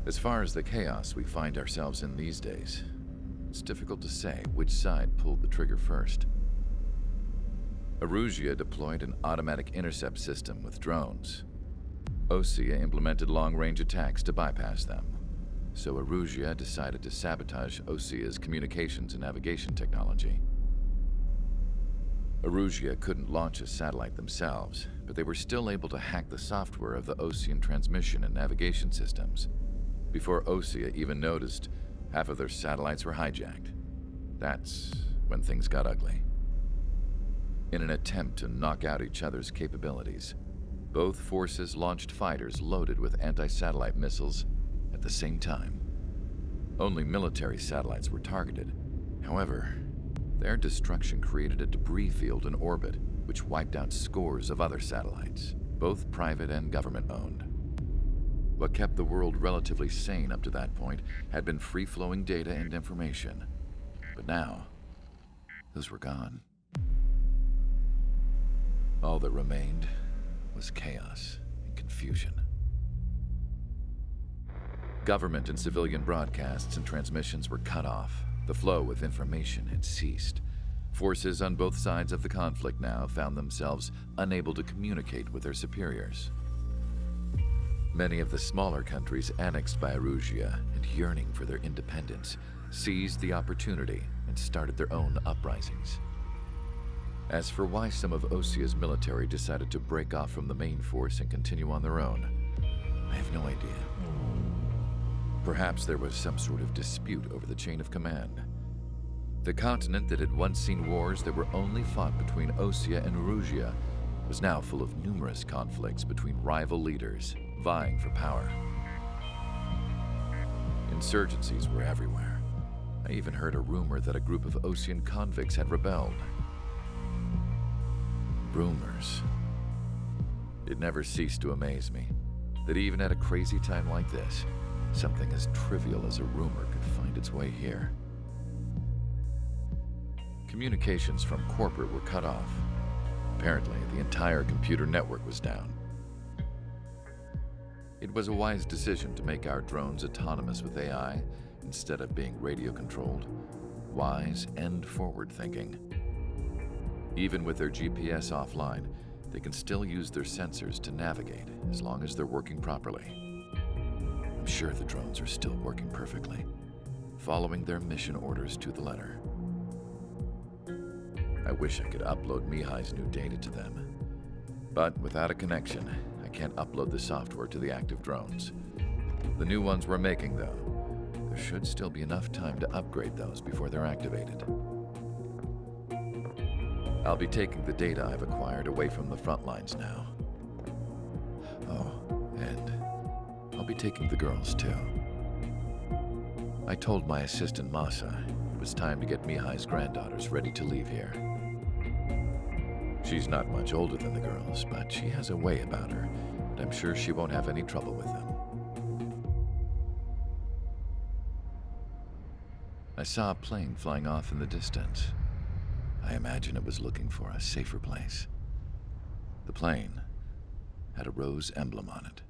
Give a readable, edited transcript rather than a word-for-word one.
As far as the chaos we find ourselves in these days, it's difficult to say which side pulled the trigger first. Erusia deployed an automatic intercept system with drones. Osea implemented long-range attacks to bypass them. So Erusia decided to sabotage Osea's communications and navigation technology. Erusia couldn't launch a satellite themselves, but they were still able to hack the software of the Osean transmission and navigation systems. Before Osea even noticed, half of their satellites were hijacked. That's when things got ugly. In an attempt to knock out each other's capabilities, both forces launched fighters loaded with anti-satellite missiles at the same time. Only military satellites were targeted. However, their destruction created a debris field in orbit, which wiped out scores of other satellites, both private and government-owned. What kept the world relatively sane up to that point had been free-flowing data and information. But now, those were gone. All that remained was chaos and confusion. Government and civilian broadcasts and transmissions were cut off. The flow of information had ceased. Forces on both sides of the conflict now found themselves unable to communicate with their superiors. Many of the smaller countries annexed by Erusia and yearning for their independence seized the opportunity and started their own uprisings. As for why some of Osea's military decided to break off from the main force and continue on their own, I have no idea. Perhaps there was some sort of dispute over the chain of command. The continent that had once seen wars that were only fought between Osea and Erusia was now full of numerous conflicts between rival leaders vying for power. Insurgencies were everywhere. I even heard a rumor that a group of Osean convicts had rebelled. Rumors. It never ceased to amaze me that even at a crazy time like this, something as trivial as a rumor could find its way here. Communications from corporate were cut off. Apparently, the entire computer network was down. It was a wise decision to make our drones autonomous with AI instead of being radio-controlled. Wise and forward-thinking. Even with their GPS offline, they can still use their sensors to navigate as long as they're working properly. I'm sure the drones are still working perfectly, following their mission orders to the letter. I wish I could upload Mihai's new data to them. But without a connection, I can't upload the software to the active drones. The new ones we're making, though, there should still be enough time to upgrade those before they're activated. I'll be taking the data I've acquired away from the front lines now. Oh, and I'll be taking the girls, too. I told my assistant Masa it was time to get Mihai's granddaughters ready to leave here. She's not much older than the girls, but she has a way about her, and I'm sure she won't have any trouble with them. I saw a plane flying off in the distance. I imagine it was looking for a safer place. The plane had a rose emblem on it.